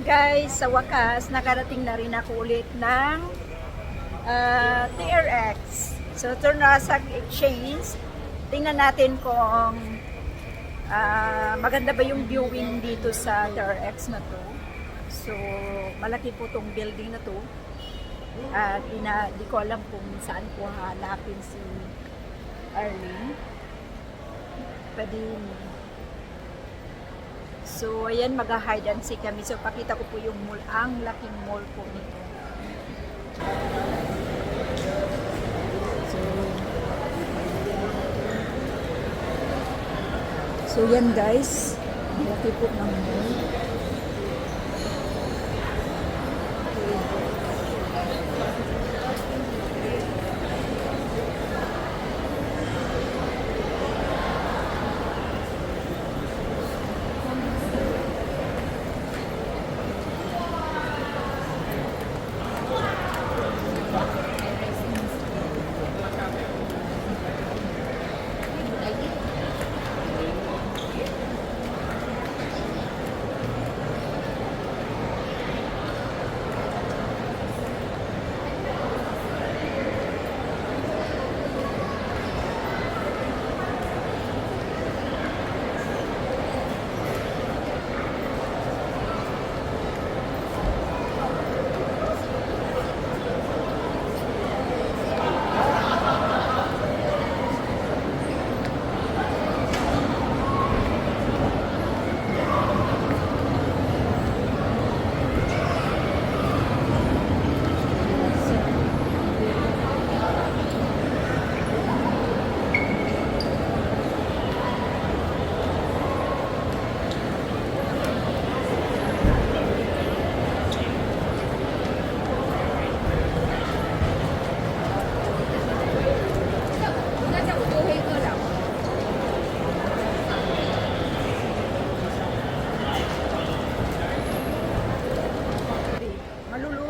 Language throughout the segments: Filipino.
guys, sa wakas, nakarating na rin ako ulit ng TRX. So, ito na sa exchange. Tingnan natin kung maganda ba yung viewing dito sa TRX na to. So, malaki po tong building na to. At di ko alam kung saan ko hanapin si Arlene. So, ayan, mag-hide and seek kami. So, pakita ko po yung mall. Ang laking mall po nito. So, yan guys. Ang laki po ng mall.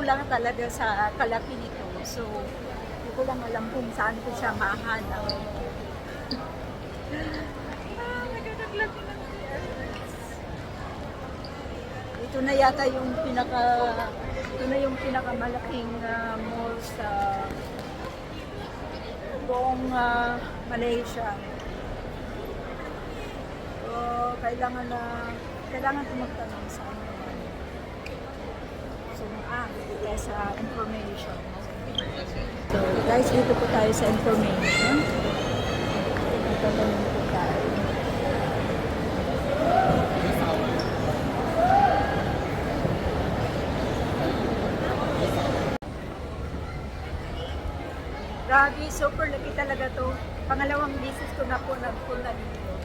Lang talaga sa kalaki nito. So, hindi ko lang alam kung saan ko siya mahanap. Nagkaglaki ng TRX. Ito na yata yung pinakamalaking mall sa buong Malaysia. So, kailangan ko magtanong sa ano. Sa information. So guys, dito po tayo sa information. Tatanungin po tayo. Grabe, super laki talaga to. Pangalawang beses ko na po nagpunta dito.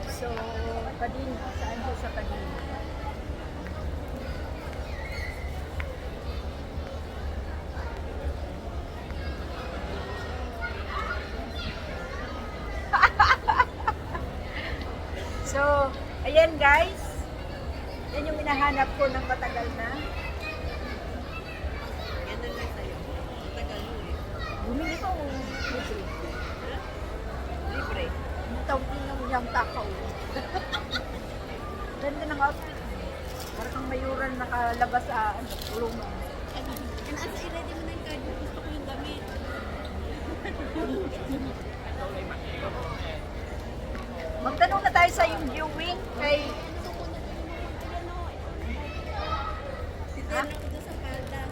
So, Padina. Saan po sa Padina? So, ayan guys. Yan yung hinahanap ko ng matagal na. Yan na lang sa'yo. Matagal mo eh. Bumili ko libre. Libre. Tawag ng yung takaw. Ganda ng outfit. Parang kang mayuran nakalabas sa ulungan. Asa i-ready mo na yung card. Gusto ko yung damit. Magtanong na tayo sa yung viewing kay... Titignan ko doon sa palda.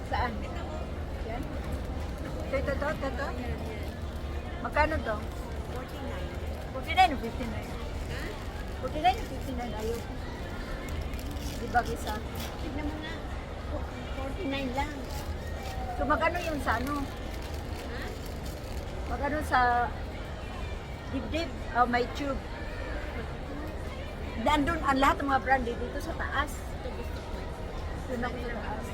Saan? Ito ko. Yan? Ito? Yan. Magkano to? 49. 49 o 59? Ha? 49 o 59? Ayaw. Di ba isa? Tignan mo nga. 49 lang. So magkano yung sa ano? Ha? Magkano sa dibdib? May tube. Nandun ang lahat ng mga brand dito sa taas. Ito gusto ko. Doon ako sa taas.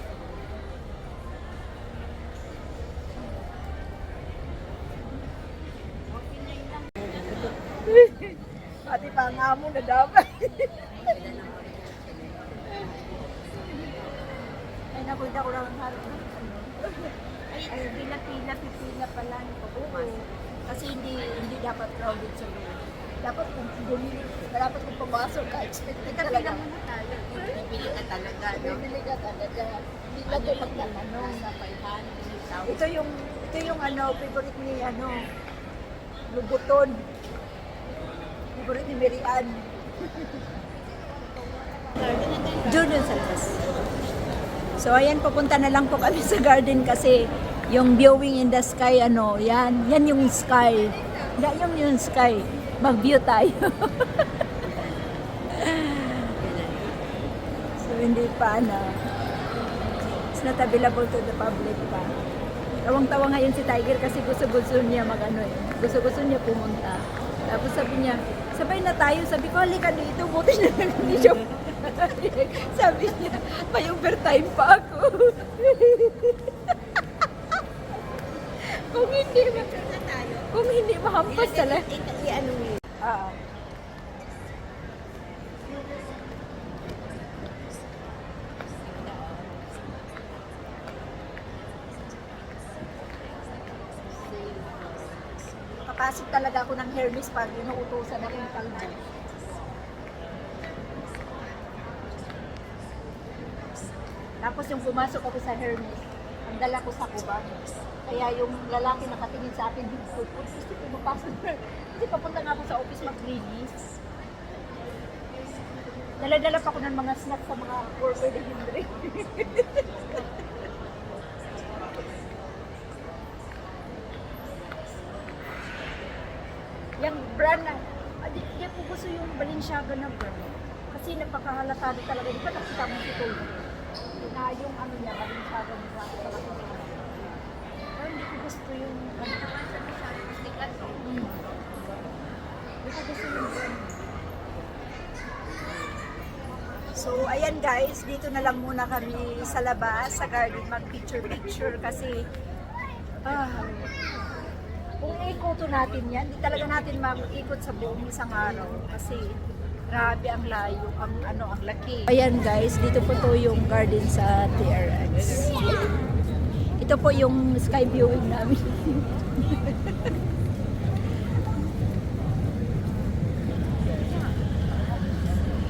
Pati pa nga mo na dapat. Ay, napunta ko lang harap ng ano. Ay, pila-pila, pipila pala yung pagpumas. Kasi hindi dapat crowded sa loob. Dapat kung bumili, dapat kung pumasok ka, expected talaga. Muna tayo. Bibili ka talaga, no? Bibili ka talaga. Hindi na ito magtatanong. Sa 500,000. Ito yung favorite ni Lubuton. Favorite ni Mary Ann. Doon sa labas. So ayan, pupunta na lang po kami sa garden kasi yung viewing in the sky, yan yung sky. Yan yung sky. Mag-view tayo. So hindi pa it's not available to the public pa. Tawang-tawa ngayon si Tiger kasi gusto-gusto niya gusto-gusto niya pumunta. Tapos sabi niya, sabay na tayo. Sabi ko, halika dito. Buti na lang hindi siya. Sabi niya, may overtime pa ako. kung hindi mahampas talaga. I-ano mo yun? Oo. Kapasok talaga ako ng Hermes pag inuutosan ako ng kalbo. Tapos yung pumasok ako sa Hermes, ang dala ko sa kubang. Kaya yung lalaki nakatingin sa akin, gusto ko mapasok. Kasi papunta nga ako sa office mag-release. Dala-dala pa ako ng mga snacks sa mga worker na Henry. Yung brand na, di ko gusto yung Balenciaga na brand. Kasi napakahalatado talaga. Di ba nakita mo ito? Na yung niya, Balenciaga na brand talaga. Pero hindi ko gusto yung Naman siya masyadong sikat, no? Hindi ko gusto yung brand. So, ayan guys, dito na lang muna kami sa labas, sa garden, mag-picture-picture kasi kung ikoto natin yan, di talaga natin mag-ikot sa buong isang araw kasi grabe ang layo, ang laki. Ayan guys, dito po to yung garden sa TRX. Ito po yung sky viewing namin.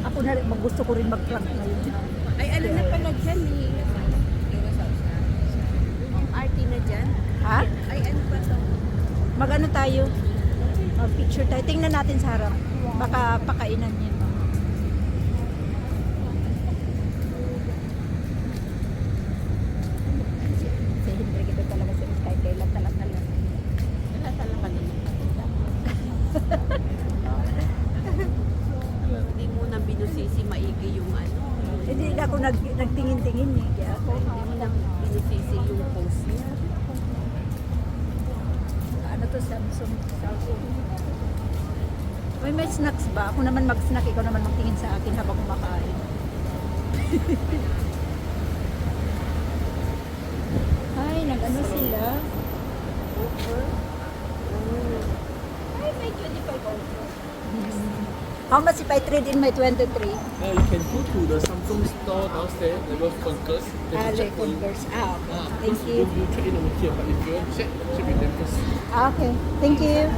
Ako na rin, gusto ko rin mag-prank ngayon. Ay, ano na pala dyan eh. Yung RT na dyan. Ha? Ay, ano ba to? Mag-ano tayo? Mag-picture tayo. Tingnan natin sa harap. Baka pakainan niya. Si Henry, ito talaga si Sky. Kailan talaga lang. Wala talaga naman. Hindi mo na binusisi maigi yung ano. Hindi ako nagtingin-tingin eh. Kaya ako, Hindi mo na binusisi yung post niya. ano to, Samsung. May snacks ba? Ako naman mag-snack, ikaw naman magtingin sa akin habang kumakain. Ay, nag-ano sila? Offer. Ay, may 25 also. How much if I trade in my 23? You can go to the Samsung store downstairs, the Love Concourse. There's a check for you. Converse. Ah, okay. Thank Because you. you trade in over here, but if you want to check with them first. Ah, okay. Thank you.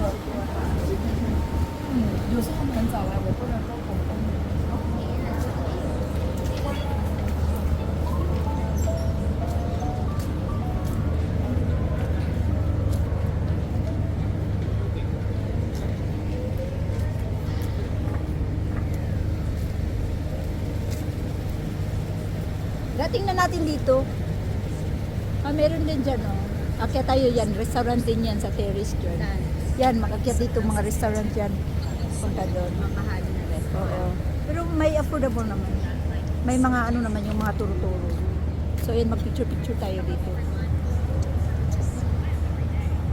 Tingnan natin dito. Meron din dyan, oh. Akyat tayo yan. Restaurant din yan sa terrace dyan. Yan, makakyat dito mga restaurant yan. Punta doon. Mamahal na restaurant. Oo. Pero may affordable naman. May mga ano naman yung mga turo-turo. So, ayan, mag-picture-picture tayo dito.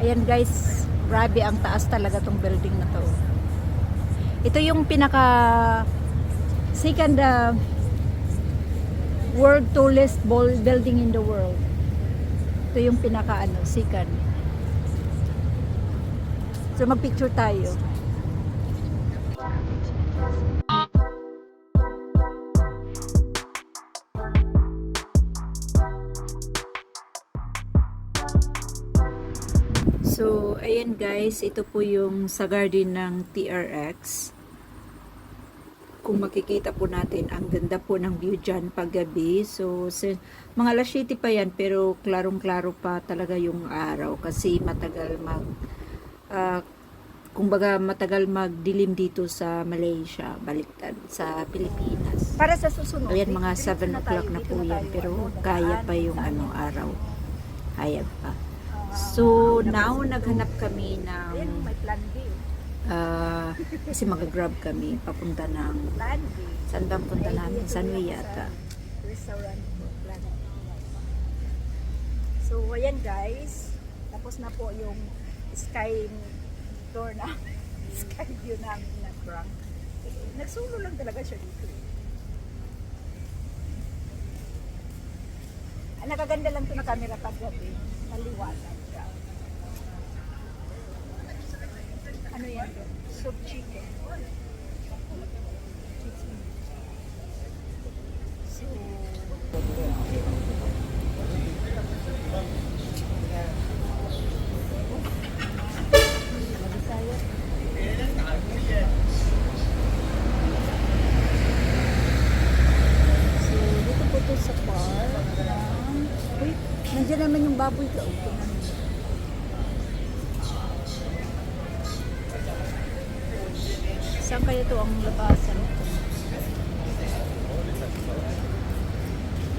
Ayan guys, grabe ang taas talaga tong building na to. Ito yung pinaka second world tallest building in the world. Ito yung pinaka second. So magpicture tayo. So, ayan guys, ito po yung sa garden ng TRX. Kung makikita po natin, ang ganda po ng view dyan paggabi. So, mga alas 7 pa yan, pero klarong-klaro pa talaga yung araw kasi matagal kumbaga matagal magdilim dito sa Malaysia, baliktad sa Pilipinas. Para sa susunod. Ayan, mga 7 o'clock na po yan, pero kaya pa yung araw. Hayag pa. So, now naghanap kami ng May plan B. kasi mag-grab kami papunta ng Plan B. saan bang punta namin? Sunway yata. Restaurant po. Plan B. So, ayan guys. Tapos na po yung sky tour na. Sky view namin na Frank. Nagsulo lang talaga siya dito. Nakaganda lang to na camera paggabi. Maliwanag siya. Ano yan? Soup chicken. So, so dito po to sa bar. Uy, nandiyan naman yung baboy ko. Saan kaya to ang labasan?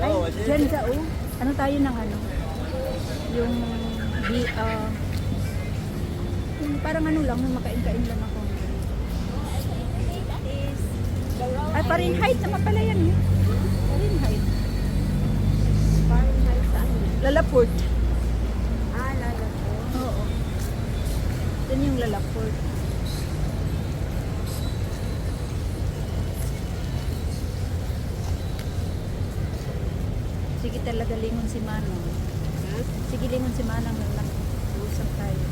ay, dyan sa Ano tayo ng ano? Yung yung parang ano lang, yung makain-kain lang ako. Ay, Fahrenheit naman pala yan eh. Fahrenheit. Fahrenheit saan? Lalaport. Lala po. Oo. Yan yung Lalaport. Sige talaga lingon si Manong. Sige lingon si Manong na nag-usap tayo.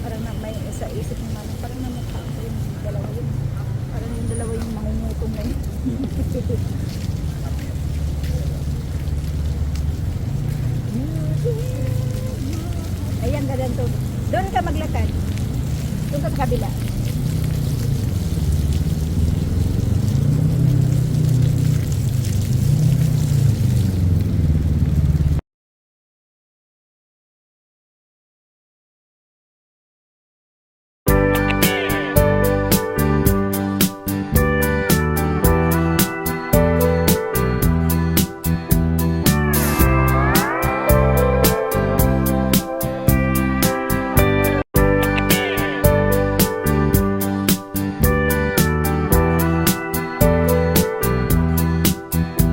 Parang na may sa isip ni Manong, parang namukha ko yung dalawa yun. Parang yung dalawa yung mangungutong na yun. Ayan, ganun to. Doon ka maglakad.